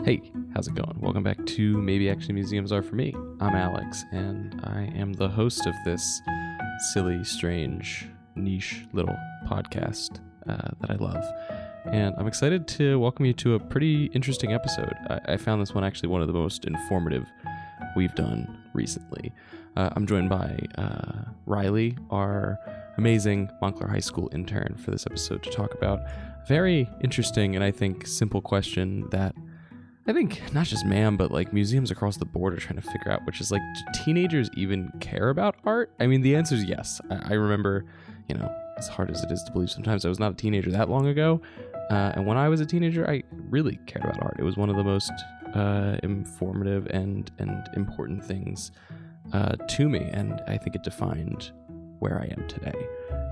Hey, how's it going? Welcome back to Maybe Actually Museums Are For Me. I'm Alex, and I am the host of this silly, strange, niche little podcast that I love. And I'm excited to welcome you to a pretty interesting episode. I found this one actually one of the most informative we've done recently. I'm joined by Raili, our amazing Montclair High School intern, for this episode to talk about a very interesting and I think simple question that I think not just MAM, but like museums across the board are trying to figure out, which is like, do teenagers even care about art? I mean, the answer is yes. I remember, as hard as it is to believe sometimes, I was not a teenager that long ago. And when I was a teenager, I really cared about art. It was one of the most informative and important things to me. And I think it defined where I am today.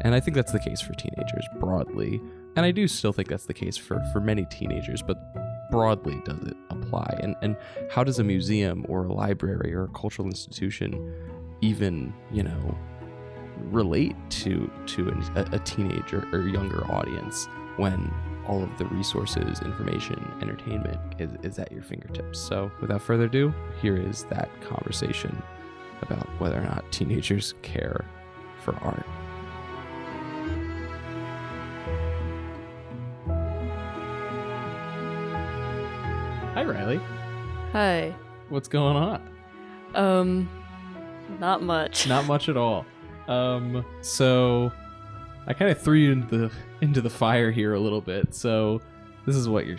And I think that's the case for teenagers broadly. And I do still think that's the case for many teenagers, but broadly does it apply? And how does a museum or a library or a cultural institution even, relate to a teenager or younger audience when all of the resources, information, entertainment is at your fingertips? So without further ado, here is that conversation about whether or not teenagers care for art. Hi, Raili. Hi. What's going on? Not much. Not much at all. So I kind of threw you into the fire here a little bit. So this is what you're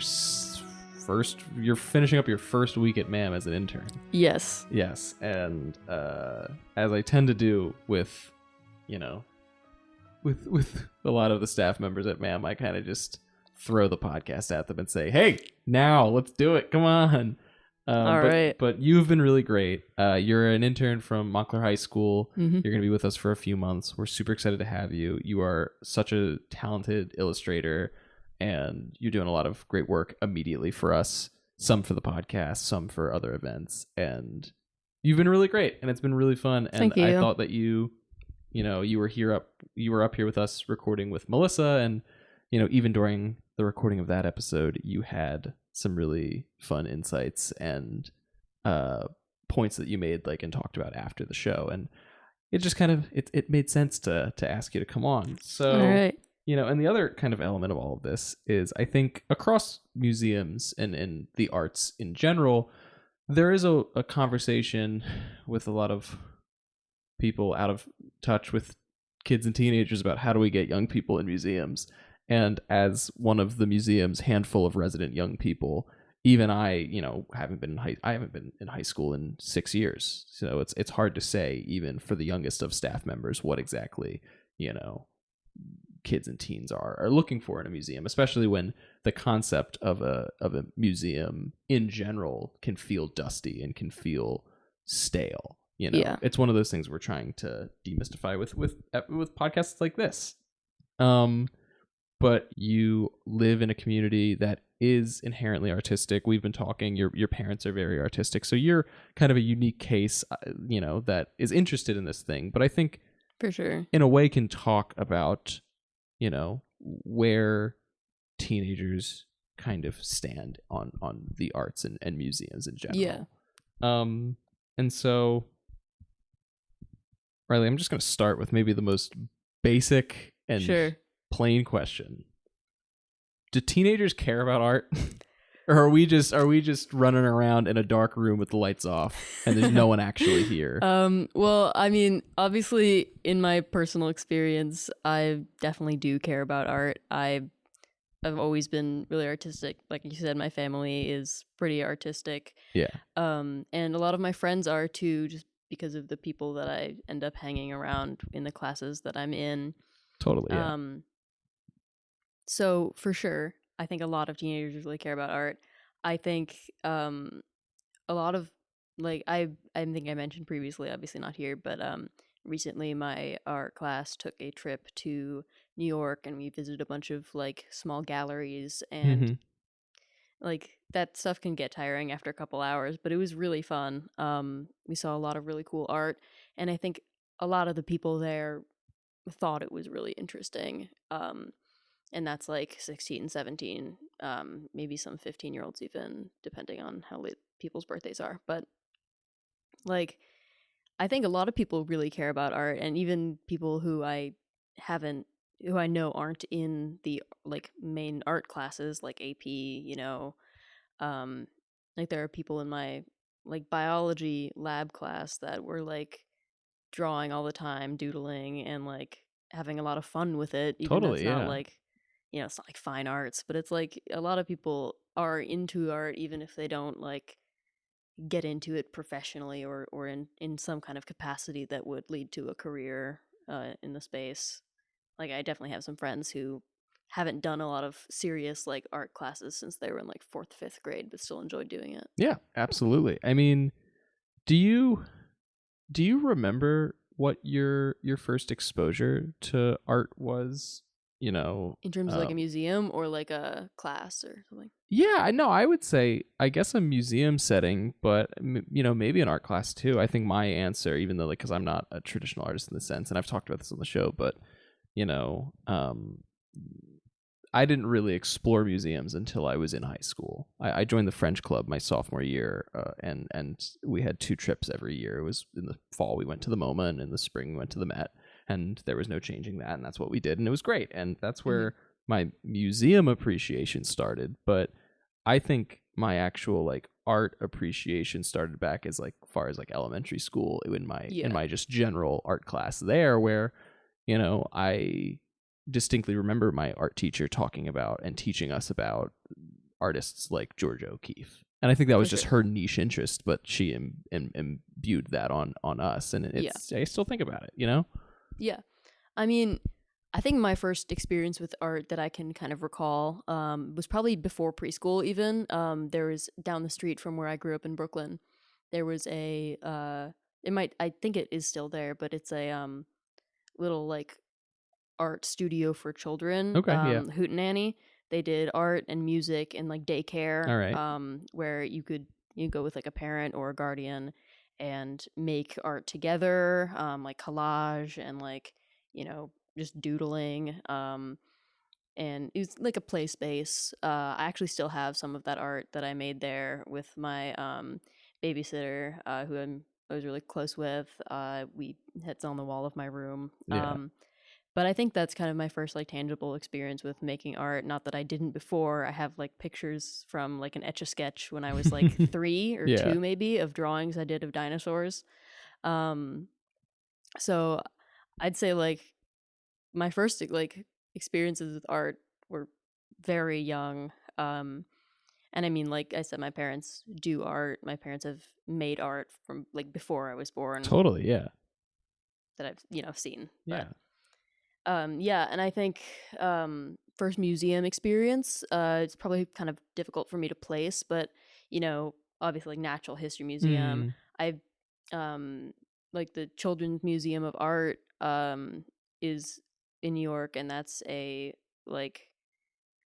finishing up your first week at MAM as an intern. Yes. Yes, and as I tend to do with a lot of the staff members at MAM, I kind of just throw the podcast at them and say, hey, now let's do it. Come on. All right. But you've been really great. You're an intern from Montclair High School. Mm-hmm. You're going to be with us for a few months. We're super excited to have you. You are such a talented illustrator, and you're doing a lot of great work immediately for us, some for the podcast, some for other events. And you've been really great, and it's been really fun. And Thank you. I thought that you were up here with us recording with Melissa, and even during the recording of that episode, you had some really fun insights and points that you made and talked about after the show, and it just kind of it made sense to ask you to come on. So all right. And the other kind of element of all of this is, I think across museums and the arts in general, there is a conversation with a lot of people out of touch with kids and teenagers about how do we get young people in museums. And as one of the museum's handful of resident young people, even I, haven't been in high school in 6 years. So it's hard to say, even for the youngest of staff members, what exactly, kids and teens are looking for in a museum, especially when the concept of a museum in general can feel dusty and can feel stale. Yeah. It's one of those things we're trying to demystify with podcasts like this. But you live in a community that is inherently artistic. We've been talking, your parents are very artistic. So you're kind of a unique case, that is interested in this thing. But I think For sure. in a way can talk about, where teenagers kind of stand on the arts and museums in general. Yeah. And so, Raili, I'm just going to start with maybe the most basic and Sure. plain question. Do teenagers care about art? Or are we just running around in a dark room with the lights off and there's no one actually here? Well, I mean, obviously in my personal experience, I definitely do care about art. I've always been really artistic. Like you said, my family is pretty artistic. Yeah. And a lot of my friends are too, just because of the people that I end up hanging around in the classes that I'm in. Totally. Yeah. So for sure, I think a lot of teenagers really care about art. I think a lot of I think I mentioned previously, obviously not here, but recently my art class took a trip to New York and we visited a bunch of small galleries, and that stuff can get tiring after a couple hours, but it was really fun. We saw a lot of really cool art, and I think a lot of the people there thought it was really interesting. and that's like 16, 17, maybe some 15-year-olds even, depending on how late people's birthdays are. But like, I think a lot of people really care about art, and even people who I know aren't in the like main art classes like AP, um, like there are people in my like biology lab class that were like drawing all the time, doodling, and like having a lot of fun with it, even though it's Totally, not yeah. like, it's not like fine arts, but it's like a lot of people are into art even if they don't like get into it professionally or in some kind of capacity that would lead to a career in the space. Like I definitely have some friends who haven't done a lot of serious like art classes since they were in like fourth, fifth grade, but still enjoyed doing it. Yeah, absolutely. I mean, do you remember what your first exposure to art was? You know, In terms of like a museum or like a class or something. yeah, I know. I would say, I guess a museum setting, but maybe an art class too. I think my answer, even though because I'm not a traditional artist in the sense, and I've talked about this on the show, but you know, I didn't really explore museums until I was in high school. I joined the French club my sophomore year, and we had 2 trips every year. It was in the fall we went to the MoMA, and in the spring we went to the Met, and there was no changing that, and that's what we did, and it was great. And that's where my museum appreciation started. But I think my actual like art appreciation started back as like far as like elementary school in my just general art class there, where I distinctly remember my art teacher talking about and teaching us about artists like Georgia O'Keeffe. And I think that was just her niche interest, but she imbued that on us. And I still think about it, Yeah. I mean, I think my first experience with art that I can kind of recall was probably before preschool even. There was down the street from where I grew up in Brooklyn, there was I think it is still there, but it's a little like art studio for children, Okay, yeah. Hootenanny. They did art and music and like daycare, All right. where you go with like a parent or a guardian and make art together, like collage and like just doodling. And it was like a play space. I actually still have some of that art that I made there with my babysitter, who I was really close with. It's on the wall of my room. Yeah. But I think that's kind of my first like tangible experience with making art. Not that I didn't before. I have like pictures from like an Etch-a-Sketch when I was like 3 or 2 maybe of drawings I did of dinosaurs. So I'd say like my first like experiences with art were very young. And I mean, like I said, my parents do art. My parents have made art from like before I was born. Totally, yeah. That I've seen. Yeah. Yeah, and I think first museum experience, it's probably kind of difficult for me to place, but obviously like Natural History Museum. I like the Children's Museum of Art is in New York, and that's a like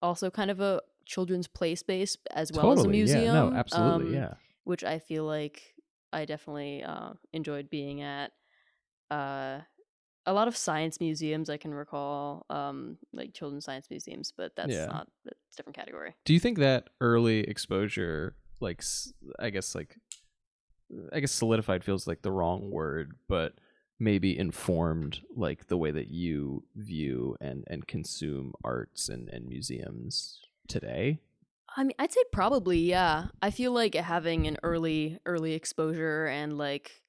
also kind of a children's play space as well as a museum. Yeah, no, absolutely, yeah. Which I feel like I definitely enjoyed being at. A lot of science museums I can recall, like children's science museums, but that's a different category. Do you think that early exposure, like, I guess solidified feels like the wrong word, but maybe informed like the way that you view and consume arts and museums today? I mean, I'd say probably, yeah. I feel like having an early exposure and like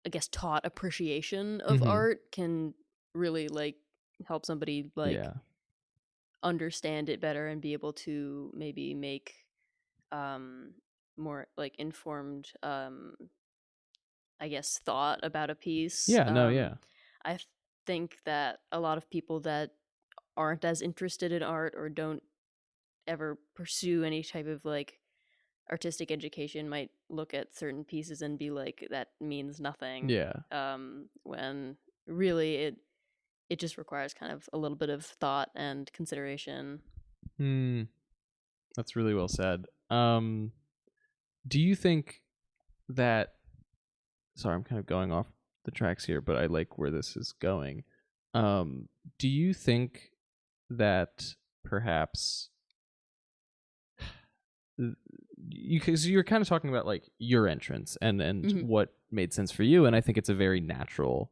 I guess taught appreciation of art can really like help somebody like understand it better and be able to maybe make more like informed I guess thought about a piece. I think that a lot of people that aren't as interested in art or don't ever pursue any type of like artistic education might look at certain pieces and be like, that means nothing. When really it just requires kind of a little bit of thought and consideration. That's really well said. Do you think that, sorry, I'm kind of going off the tracks here, but I like where this is going. Do you think that perhaps because you're kind of talking about like your entrance and what made sense for you, and I think it's a very natural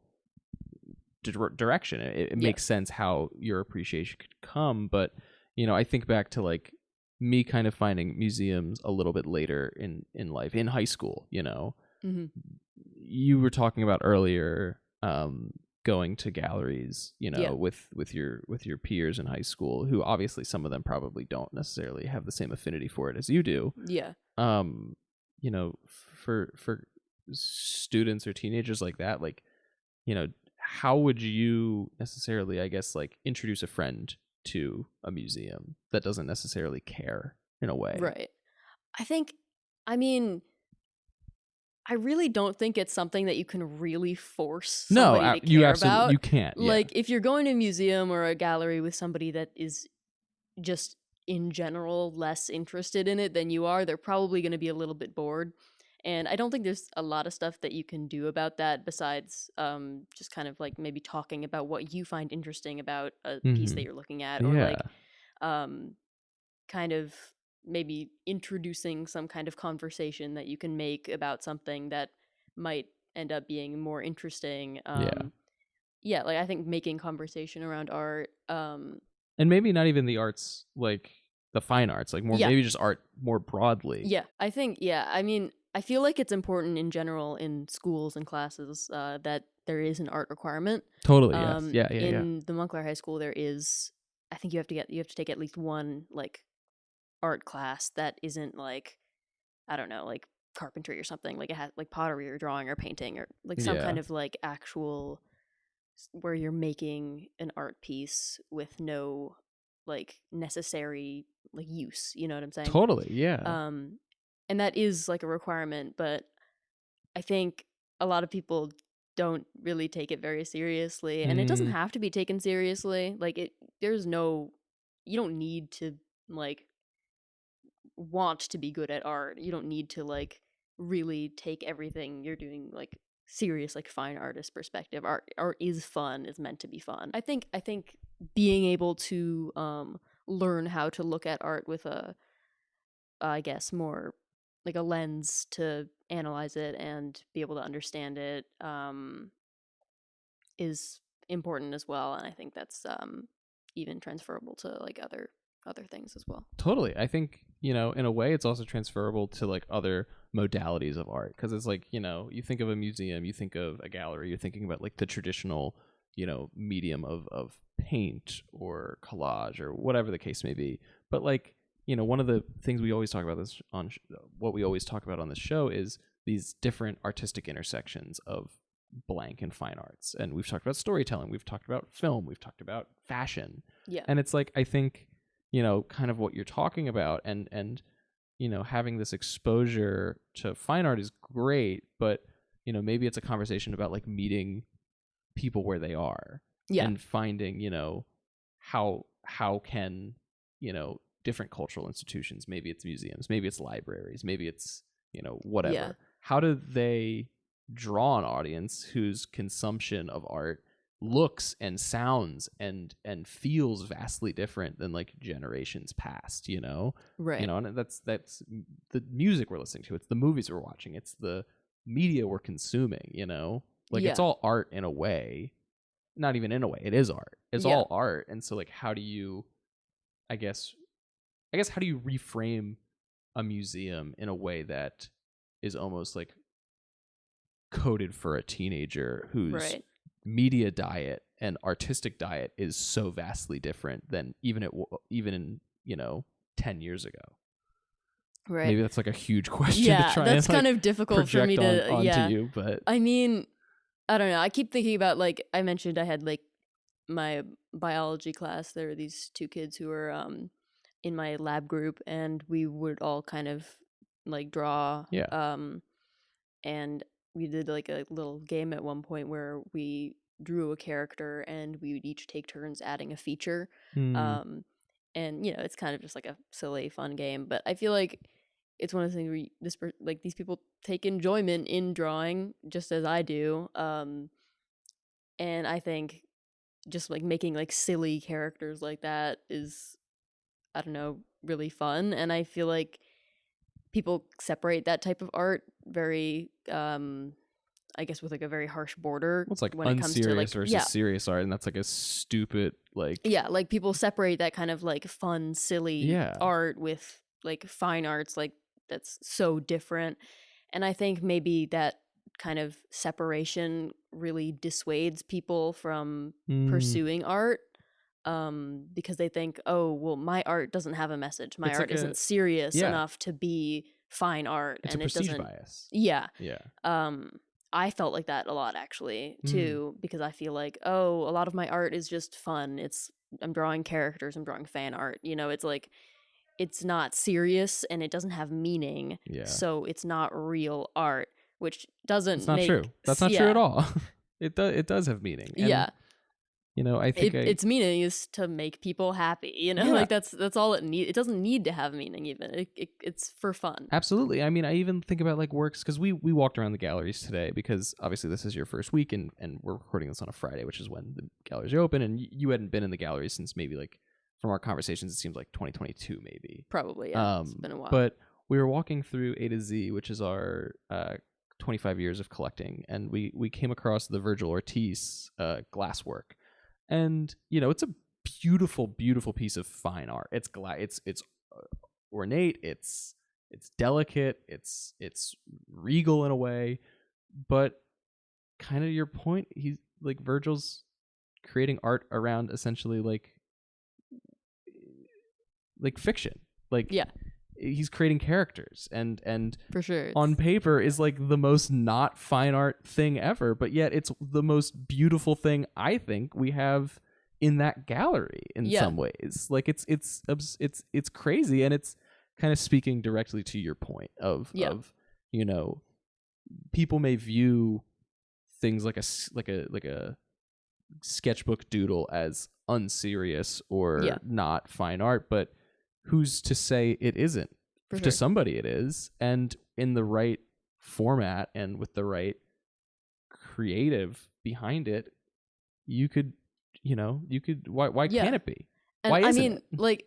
direction. It makes sense how your appreciation could come, but I think back to like me kind of finding museums a little bit later in life, in high school. You were talking about earlier going to galleries, with your peers in high school, who obviously some of them probably don't necessarily have the same affinity for it as you do. Yeah. For students or teenagers like that, like, how would you necessarily, I guess, like introduce a friend to a museum that doesn't necessarily care in a way? Right. I mean, I really don't think it's something that you can really force somebody to care about. You can't. Like, if you're going to a museum or a gallery with somebody that is just in general less interested in it than you are, they're probably going to be a little bit bored. And I don't think there's a lot of stuff that you can do about that besides just kind of like maybe talking about what you find interesting about a piece that you're looking at, or like kind of maybe introducing some kind of conversation that you can make about something that might end up being more interesting. Like I think making conversation around art, and maybe not even the arts, like the fine arts, like more maybe just art more broadly. I think I mean, I feel like it's important in general in schools and classes that there is an art requirement. Totally. Yes. In the Montclair High School, there is. I think you have to take at least one like art class that isn't like, I don't know, like carpentry or something. Like it has like pottery or drawing or painting or like some kind of like actual where you're making an art piece with no like necessary like use. You know what I'm saying? Totally. Yeah. And that is like a requirement, but I think a lot of people don't really take it very seriously, and it doesn't have to be taken seriously. Like you don't need to like want to be good at art. You don't need to like really take everything you're doing like serious, like fine artist perspective. Art is fun, is meant to be fun. I think being able to learn how to look at art with I guess more like a lens to analyze it and be able to understand it is important as well, and I think that's even transferable to like other things as well. Totally. I think, in a way it's also transferable to like other modalities of art, because it's like, you think of a museum, you think of a gallery, you're thinking about like the traditional, medium of paint or collage or whatever the case may be. But like, one of the things we always talk about this on what we always talk about on this show is these different artistic intersections of blank and fine arts. And we've talked about storytelling, we've talked about film, we've talked about fashion. Yeah. And it's like, I think, kind of what you're talking about, and having this exposure to fine art is great, but maybe it's a conversation about like meeting people where they are, and finding, how can, different cultural institutions, maybe it's museums, maybe it's libraries, maybe it's, whatever, how do they draw an audience whose consumption of art looks and sounds and feels vastly different than like generations past, right? And that's the music we're listening to, it's the movies we're watching, it's the media we're consuming, like it's all art in a way, not even in a way, it is art, it's all art. And so like, how do you, I guess how do you reframe a museum in a way that is almost like coded for a teenager whose media diet and artistic diet is so vastly different than even in 10 years ago? Right. Maybe that's like a huge question to try that's and kind like of difficult for me to onto you, but I mean, I don't know, I keep thinking about, like I mentioned, I had like my biology class, there were these two kids who were in my lab group, and we would all kind of like draw, and we did like a little game at one point where we drew a character and we would each take turns adding a feature. And it's kind of just like a silly fun game, but I feel like it's one of the things where these people take enjoyment in drawing just as I do, and I think just like making like silly characters like that is, I don't know, really fun. And I feel like people separate that type of art very, I guess, with like a very harsh border Well, it's like when it comes to like, unserious versus serious art, and that's like a stupid like like people separate that kind of like fun, silly art with like fine arts, like that's so different. And I think maybe that kind of separation really dissuades people from pursuing art, because they think, oh, well, my art doesn't have a message. My art isn't serious enough to be fine art. It's and a prestige bias. Yeah. Yeah. I felt like that a lot, actually, too, because I feel like, oh, a lot of my art is just fun. I'm drawing characters, I'm drawing fan art. You know, it's like, it's not serious and it doesn't have meaning. Yeah. So it's not real art, which doesn't It's not true. That's not true at all. It does have meaning. And, you know, I think its meaning is to make people happy, you know, like that's all it needs. It doesn't need to have meaning even. It's for fun. Absolutely. I mean, I even think about like works, because we walked around the galleries today, because obviously this is your first week and we're recording this on a Friday, which is when the galleries are open, and you hadn't been in the galleries since maybe like, from our conversations, it seems like 2022 maybe. Probably, yeah. It's been a while. But we were walking through A to Z, which is our 25 years of collecting, and we came across the Virgil Ortiz glasswork. And, you know, it's a beautiful, beautiful piece of fine art. It's ornate, it's delicate, it's regal in a way, but kind of your point, he's like, Virgil's creating art around essentially like fiction. Like, he's creating characters, and for sure, on paper is like the most not fine art thing ever, but yet it's the most beautiful thing I think we have in that gallery in some ways. Like, it's crazy, and it's kind of speaking directly to your point of you know, people may view things like a sketchbook doodle as unserious or not fine art, but who's to say it isn't? To somebody it is, and in the right format and with the right creative behind it, you could, why can't it be? And why isn't it? Like,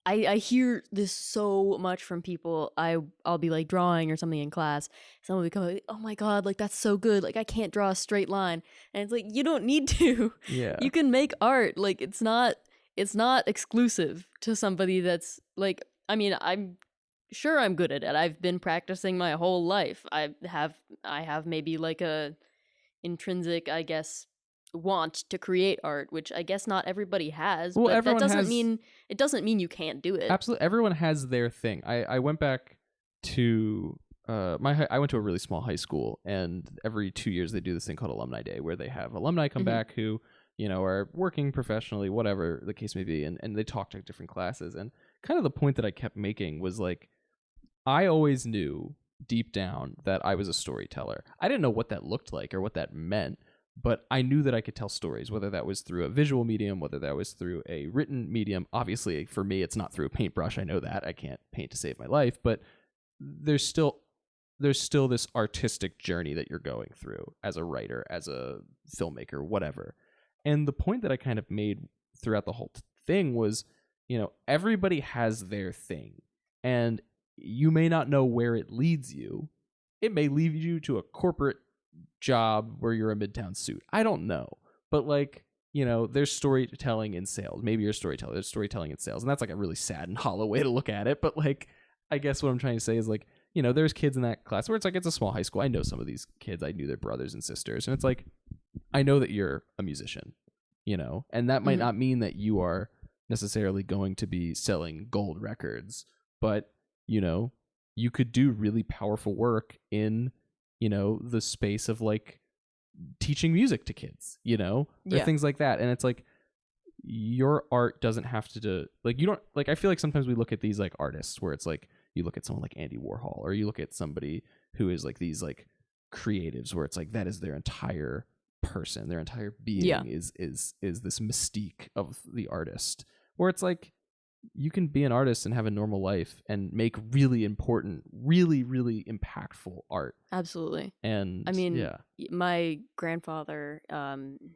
I hear this so much from people. I'll be like drawing or something in class. Someone will become like, oh my God, like that's so good. Like I can't draw a straight line. And it's like, you don't need to. Yeah. You can make art. Like it's not exclusive to somebody that's like, I mean, I'm sure I'm good at it. I've been practicing my whole life. I have maybe like a intrinsic, I guess, want to create art, which I guess not everybody has. Well, but that doesn't mean you can't do it. Absolutely, everyone has their thing. I went back to I went to a really small high school, and every 2 years they do this thing called Alumni Day, where they have alumni come back who, you know, are working professionally, whatever the case may be, and they talk to different classes. And kind of the point that I kept making was like, I always knew deep down that I was a storyteller. I didn't know what that looked like or what that meant, but I knew that I could tell stories, whether that was through a visual medium, whether that was through a written medium. Obviously, for me, it's not through a paintbrush. I know that. I can't paint to save my life, but there's still this artistic journey that you're going through as a writer, as a filmmaker, whatever. And the point that I kind of made throughout the whole thing was, you know, everybody has their thing, and you may not know where it leads you. It may lead you to a corporate job where you're a Midtown suit. I don't know. But like, you know, there's storytelling in sales. Maybe you're a storyteller. There's storytelling in sales. And that's like a really sad and hollow way to look at it. But like, I guess what I'm trying to say is like, you know, there's kids in that class where it's like, it's a small high school. I know some of these kids. I knew their brothers and sisters. And it's like, I know that you're a musician, you know, and that might not mean that you are necessarily going to be selling gold records, but you know, you could do really powerful work in, you know, the space of like teaching music to kids, you know, or things like that. And it's like, your art doesn't have to like, you don't like, I feel like sometimes we look at these like artists where it's like, you look at someone like Andy Warhol, or you look at somebody who is like these like creatives where it's like, that is their entire person, their entire being is this mystique of the artist, where it's like, you can be an artist and have a normal life and make really important, really, really impactful art. Absolutely. And I mean, yeah, my grandfather,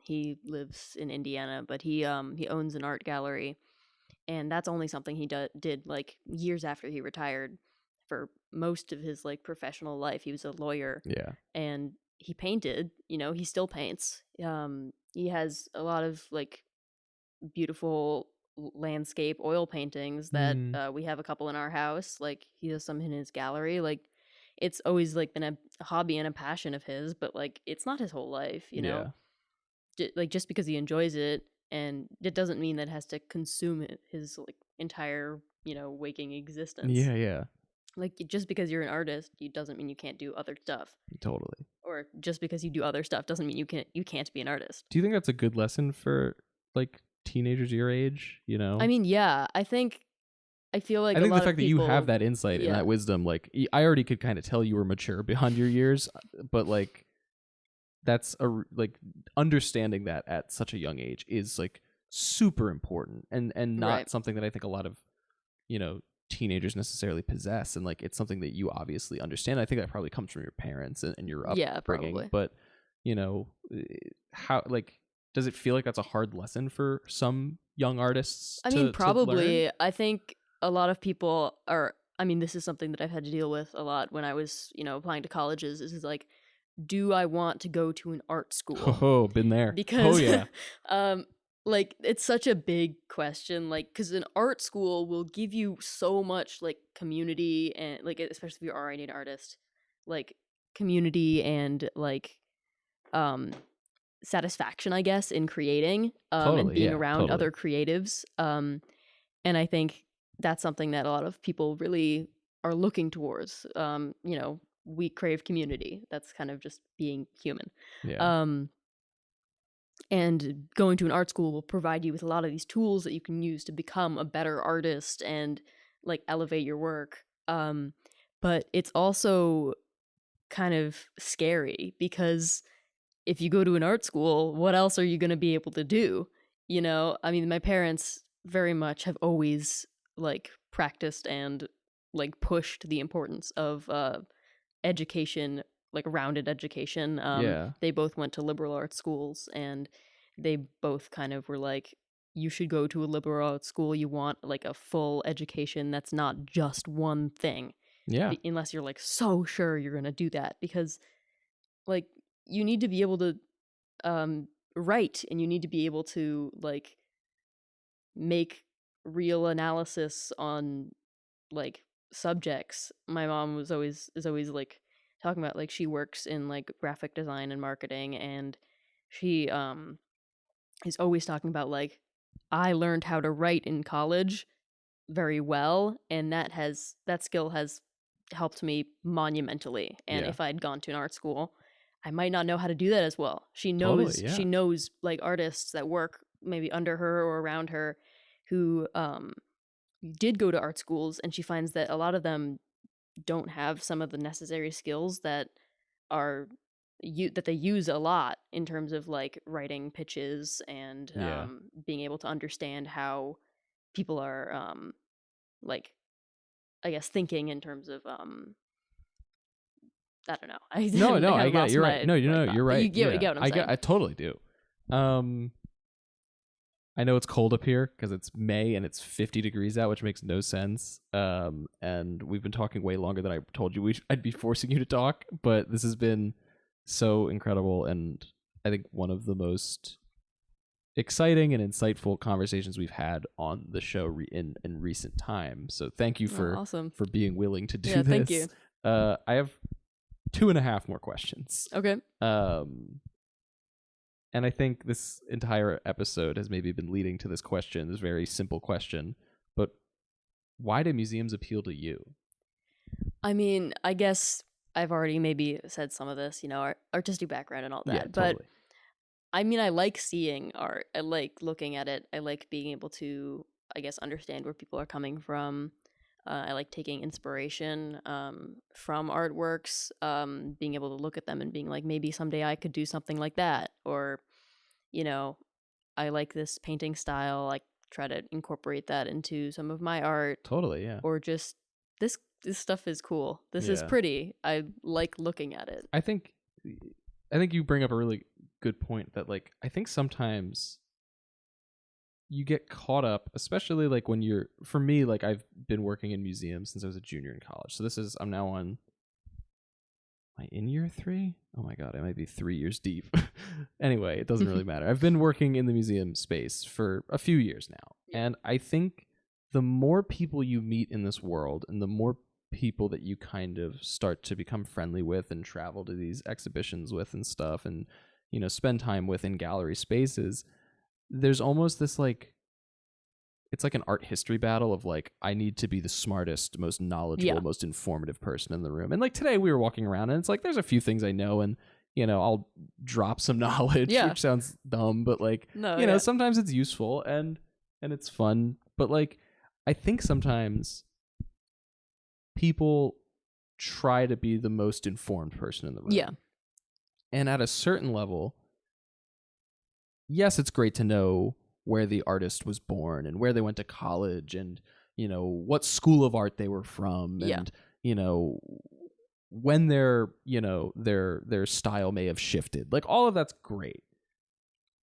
he lives in Indiana, but he owns an art gallery, and that's only something he did like years after he retired. For most of his like professional life, he was a lawyer, yeah, and he painted. You know, he still paints. He has a lot of like beautiful landscape oil paintings that we have a couple in our house. Like he has some in his gallery. Like it's always like been a hobby and a passion of his, but like it's not his whole life, you know. Like just because he enjoys it, and it doesn't mean that it has to consume his like entire, you know, waking existence. yeah, Like just because you're an artist, it doesn't mean you can't do other stuff. totally. Or just because you do other stuff doesn't mean you can't be an artist. Do you think that's a good lesson for like teenagers your age? You know, I mean, yeah, I feel like I a think lot the fact of that you people, have that insight and yeah. that wisdom, like I already could kind of tell you were mature beyond your years, but like that's like understanding that at such a young age is like super important and not Right. something that I think a lot of, you know, teenagers necessarily possess. And like it's something that you obviously understand. I think that probably comes from your parents and your upbringing. Yeah, probably. But you know, how like does it feel like that's a hard lesson for some young artists? I mean, to probably. learn? I think a lot of people are. I mean, this is something that I've had to deal with a lot when I was, you know, applying to colleges. Is like, do I want to go to an art school? Oh, been there. Because, oh yeah, like it's such a big question. Like, because an art school will give you so much like community and like, especially if you're already an artist, like community and like, satisfaction, I guess, in creating, totally. and being Yeah, around totally. other creatives. And I think that's something that a lot of people really are looking towards. You know, we crave community. That's kind of just being human. Yeah. And going to an art school will provide you with a lot of these tools that you can use to become a better artist and like elevate your work. But it's also kind of scary because if you go to an art school, what else are you going to be able to do? You know, I mean, my parents very much have always like practiced and like pushed the importance of education, like rounded education. Yeah. They both went to liberal arts schools, and they both kind of were like, you should go to a liberal arts school. You want like a full education that's not just one thing. Yeah. Unless you're like so sure you're going to do that, because like you need to be able to write, and you need to be able to like make real analysis on like subjects. My mom is always like talking about like she works in like graphic design and marketing, and she is always talking about like, I learned how to write in college very well, and that skill has helped me monumentally. And Yeah. if I'd gone to an art school, I might not know how to do that as well. She Totally, yeah. she knows like artists that work maybe under her or around her who did go to art schools, and she finds that a lot of them don't have some of the necessary skills that are that they use a lot in terms of like writing pitches and Yeah. being able to understand how people are like, I guess, thinking in terms of I don't know. No, I I get it. lost You're my, right. No, you know, thought. you're But right. you get, Yeah. get what I'm saying. I totally do. I know it's cold up here because it's May and it's 50 degrees out, which makes no sense. And we've been talking way longer than I told you I'd be forcing you to talk, but this has been so incredible, and I think one of the most exciting and insightful conversations we've had on the show in recent time. So thank you for awesome. for being willing to do Yeah, this. thank you. I have 2.5 more questions. Okay. And I think this entire episode has maybe been leading to this question, this very simple question. But why do museums appeal to you? I mean, I guess I've already maybe said some of this, you know, artistic background and all that. Yeah, totally. But I mean, I like seeing art. I like looking at it. I like being able to, I guess, understand where people are coming from. I like taking inspiration from artworks, being able to look at them and being like, maybe someday I could do something like that. Or, you know, I like this painting style. I try to incorporate that into some of my art, Totally, yeah. or just this stuff is cool. This is Yeah. pretty. I like looking at it. I think you bring up a really good point that like I think sometimes you get caught up, especially like when you're, for me, like I've been working in museums since I was a junior in college. So I'm now on, am I in year 3? Oh my God, I might be 3 years deep. Anyway, it doesn't really matter. I've been working in the museum space for a few years now. And I think the more people you meet in this world and the more people that you kind of start to become friendly with and travel to these exhibitions with and stuff and, you know, spend time with in gallery spaces, there's almost this like, it's like an art history battle of like, I need to be the smartest, most knowledgeable, most informative person in the room. And like today we were walking around and it's like, there's a few things I know and, you know, I'll drop some knowledge, which sounds dumb, but like, you know, sometimes it's useful and it's fun. But like, I think sometimes people try to be the most informed person in the room. Yeah. And at a certain level, yes, it's great to know where the artist was born and where they went to college and, you know, what school of art they were from and, you know, when their, you know, their style may have shifted. Like all of that's great.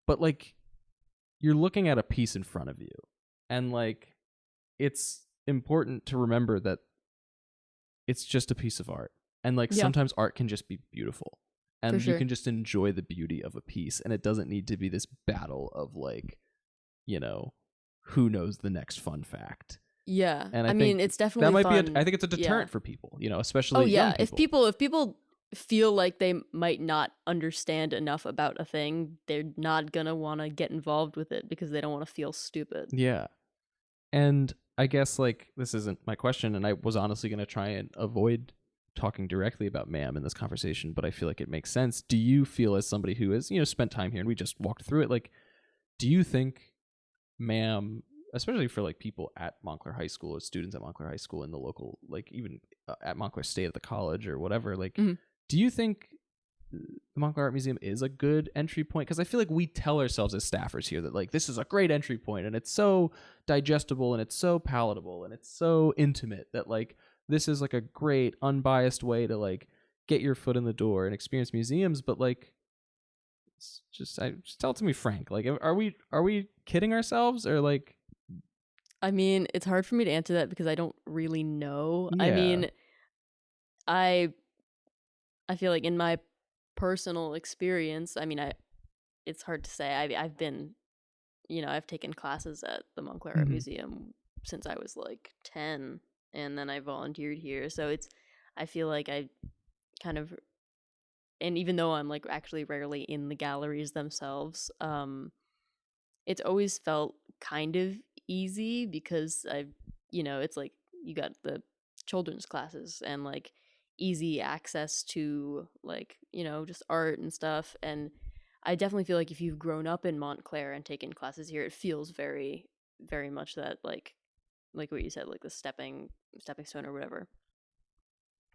But like you're looking at a piece in front of you and like it's important to remember that it's just a piece of art. And like sometimes art can just be beautiful. And you can just enjoy the beauty of a piece. And it doesn't need to be this battle of like, you know, who knows the next fun fact. Yeah. And I mean, it's definitely that might fun. be I think it's a deterrent for people, you know, especially young people. If people feel like they might not understand enough about a thing, they're not going to want to get involved with it because they don't want to feel stupid. Yeah. And I guess like this isn't my question, and I was honestly going to try and avoid talking directly about MAM in this conversation, but I feel like it makes sense. Do you feel, as somebody who has, you know, spent time here and we just walked through it, like, do you think MAM, especially for like people at Montclair High School or students at Montclair High School in the local, like even at Montclair State at the college or whatever, like, do you think the Montclair Art Museum is a good entry point? Because I feel like we tell ourselves as staffers here that like this is a great entry point and it's so digestible and it's so palatable and it's so intimate that like this is like a great unbiased way to like get your foot in the door and experience museums. But like, it's just tell it to me, Frank. Like, are we kidding ourselves or like? I mean, it's hard for me to answer that because I don't really know. Yeah. I mean, I feel like in my personal experience, I mean, it's hard to say. I've been, you know, I've taken classes at the Montclair Art Museum since I was like 10, and then I volunteered here. So I feel like I kind of, and even though I'm like actually rarely in the galleries themselves, it's always felt kind of easy because you know, it's like you got the children's classes and like easy access to like, you know, just art and stuff. And I definitely feel like if you've grown up in Montclair and taken classes here, it feels very, very much that like what you said, like the stepping stone or whatever.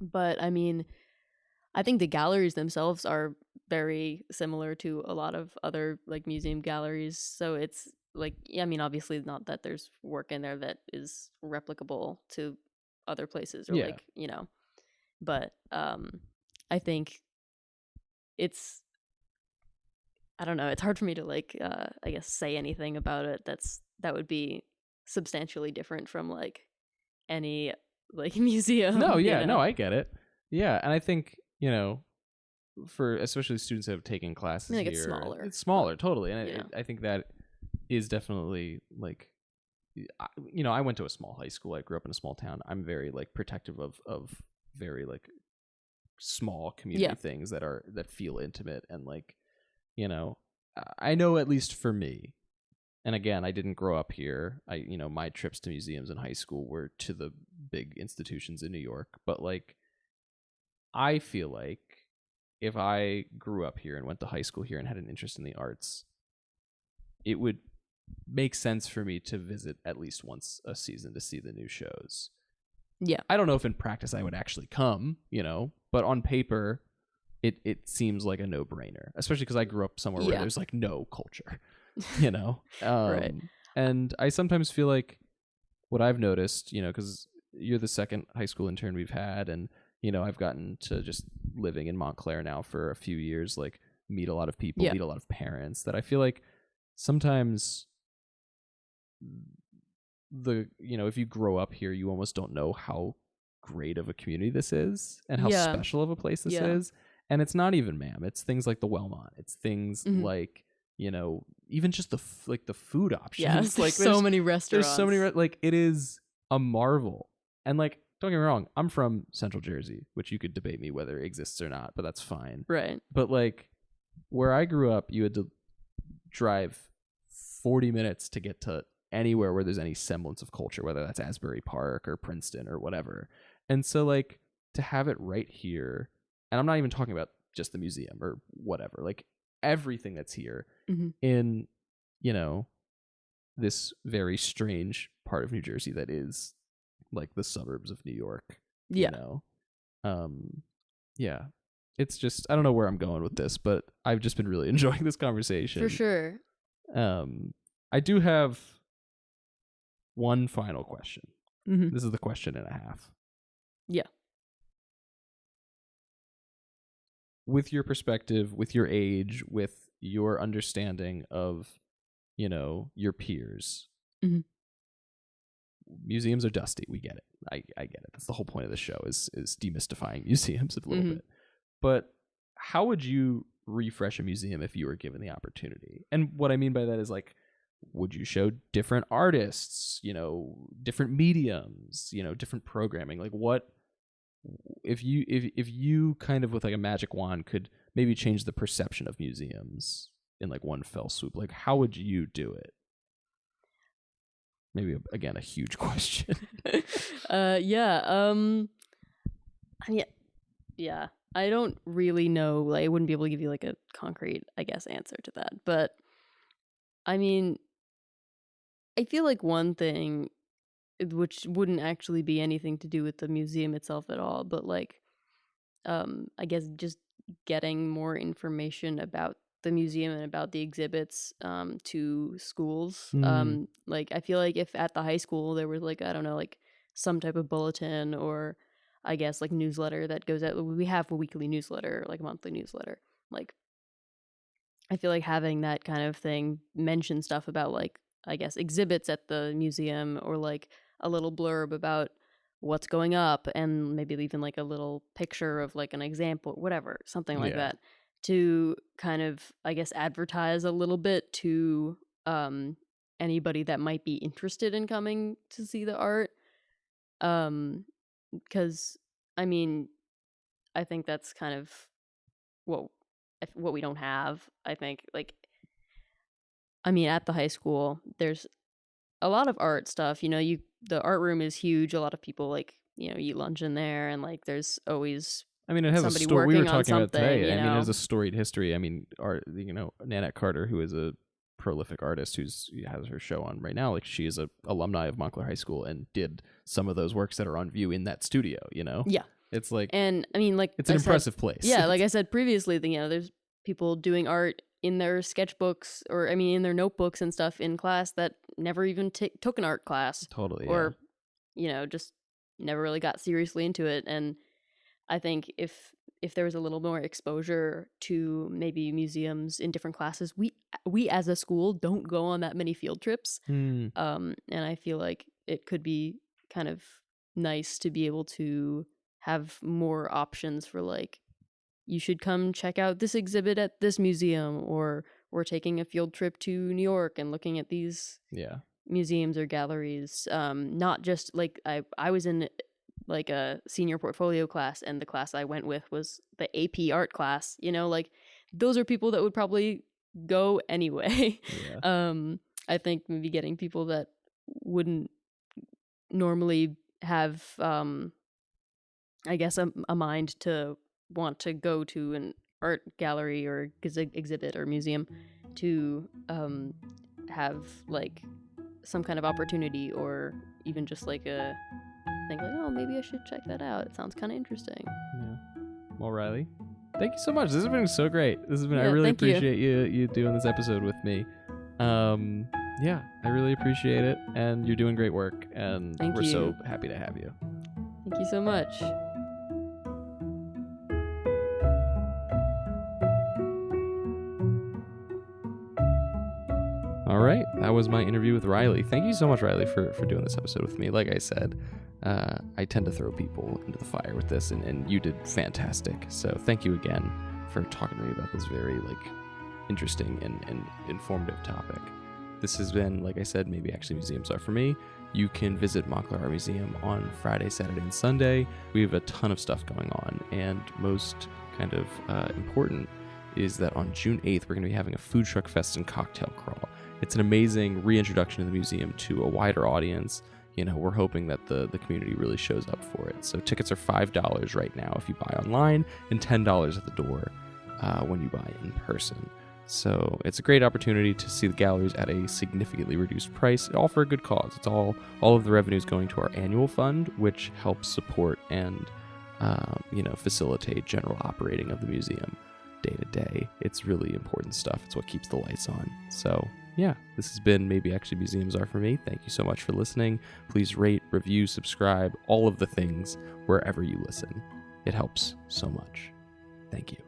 But I mean, I think the galleries themselves are very similar to a lot of other like museum galleries. So it's like, yeah, I mean, obviously not that there's work in there that is replicable to other places or like, you know, but I think I don't know, it's hard for me to like I guess say anything about it that would be substantially different from like any like museum. No, yeah, you know? no, I get it. Yeah, and I think, you know, for especially students that have taken classes I mean, like here, it's smaller, totally, and yeah. I think that is definitely like, you know, I went to a small high school. I grew up in a small town. I'm very like protective of very like small community things that feel intimate and like, you know, I know at least for me. And again, I didn't grow up here. You know, my trips to museums in high school were to the big institutions in New York. But like, I feel like if I grew up here and went to high school here and had an interest in the arts, it would make sense for me to visit at least once a season to see the new shows. Yeah. I don't know if in practice I would actually come, you know, but on paper, it seems like a no-brainer, especially because I grew up somewhere where there's like no culture. You know, right. And I sometimes feel like what I've noticed, because you're the second high school intern we've had, and I've gotten to just living in Montclair now for a few years, like meet a lot of people, meet a lot of parents, that I feel like sometimes if you grow up here, you almost don't know how great of a community this is and how special of a place this is. And it's not even, ma'am. It's things like the Wellmont. It's things like, even just the food options. Yeah, like so many restaurants. There's so many, it is a marvel. And like, don't get me wrong, I'm from Central Jersey, which you could debate me whether it exists or not, but that's fine. Right. But like, where I grew up, you had to drive 40 minutes to get to anywhere where there's any semblance of culture, whether that's Asbury Park or Princeton or whatever. And so like, to have it right here, and I'm not even talking about just the museum or whatever, like everything that's here in, this very strange part of New Jersey that is like the suburbs of New York. It's just, I don't know where I'm going with this, but I've just been really enjoying this conversation. For sure. I do have one final question. This is the question and a half. Yeah. With your perspective, with your age, with your understanding of, your peers, museums are dusty. We get it. I get it. That's the whole point of the show is demystifying museums a little bit. But how would you refresh a museum if you were given the opportunity? And what I mean by that is like, would you show different artists, different mediums, different programming? Like what if you kind of with like a magic wand could maybe change the perception of museums in like one fell swoop? Like how would you do it? Maybe again a huge question. I don't really know. Like, I wouldn't be able to give you like a concrete, I guess, answer to that. But I mean, I feel like one thing, which wouldn't actually be anything to do with the museum itself at all, but like, I guess just getting more information about the museum and about the exhibits to schools. Like, I feel like if at the high school there was like, I don't know, like some type of bulletin or I guess like newsletter that goes out. We have a weekly newsletter, like a monthly newsletter. Like, I feel like having that kind of thing mention stuff about like, I guess, exhibits at the museum or like a little blurb about what's going up and maybe even like a little picture of like an example, whatever, something like that, to kind of, I guess, advertise a little bit to anybody that might be interested in coming to see the art. Because I mean, I think that's kind of what we don't have. I think, like, I mean, at the high school, there's a lot of art stuff. The art room is huge. A lot of people like eat lunch in there, and like there's always. I mean, it has somebody a story. We were working on talking about today. something, I mean, it has a storied history. I mean, art. Nanette Carter, who is a prolific artist who's has her show on right now, like she is a alumni of Montclair High School and did some of those works that are on view in that studio. Yeah, it's like, and I mean, like it's an impressive place. Yeah, like I said previously, there's people doing art in their sketchbooks or I mean in their notebooks and stuff in class that never even took an art class. Totally. Or just never really got seriously into it. And I think if there was a little more exposure to maybe museums in different classes, we as a school don't go on that many field trips. And I feel like it could be kind of nice to be able to have more options for like, you should come check out this exhibit at this museum, or we're taking a field trip to New York and looking at these museums or galleries. Not just like I was in like a senior portfolio class, and the class I went with was the AP art class. Like those are people that would probably go anyway. I think maybe getting people that wouldn't normally have I guess a mind to want to go to an art gallery or exhibit or museum to have like some kind of opportunity, or even just like a think like, oh, maybe I should check that out. It sounds kind of interesting. Yeah. Well, Raili, thank you so much. This has been so great. I really appreciate you doing this episode with me. Yeah, I really appreciate it, and you're doing great work, and Thank we're you. so happy to have you. Thank you so much. All right, that was my interview with Raili. Thank you so much, Raili, for doing this episode with me. Like I said, I tend to throw people into the fire with this, and you did fantastic. So thank you again for talking to me about this very interesting and informative topic. This has been, like I said, maybe actually museums are for me. You can visit Montclair Art Museum on Friday, Saturday, and Sunday. We have a ton of stuff going on, and most kind of important is that on June 8th, we're going to be having a food truck fest and cocktail crawl. It's an amazing reintroduction to the museum to a wider audience. We're hoping that the community really shows up for it. So tickets are $5 right now if you buy online, and $10 at the door when you buy in person. So it's a great opportunity to see the galleries at a significantly reduced price, all for a good cause. It's all of the revenues going to our annual fund, which helps support and facilitate general operating of the museum day to day. It's really important stuff. It's what keeps the lights on. So yeah, this has been Maybe Actually Museums Are For Me. Thank you so much for listening. Please rate, review, subscribe, all of the things wherever you listen. It helps so much. Thank you.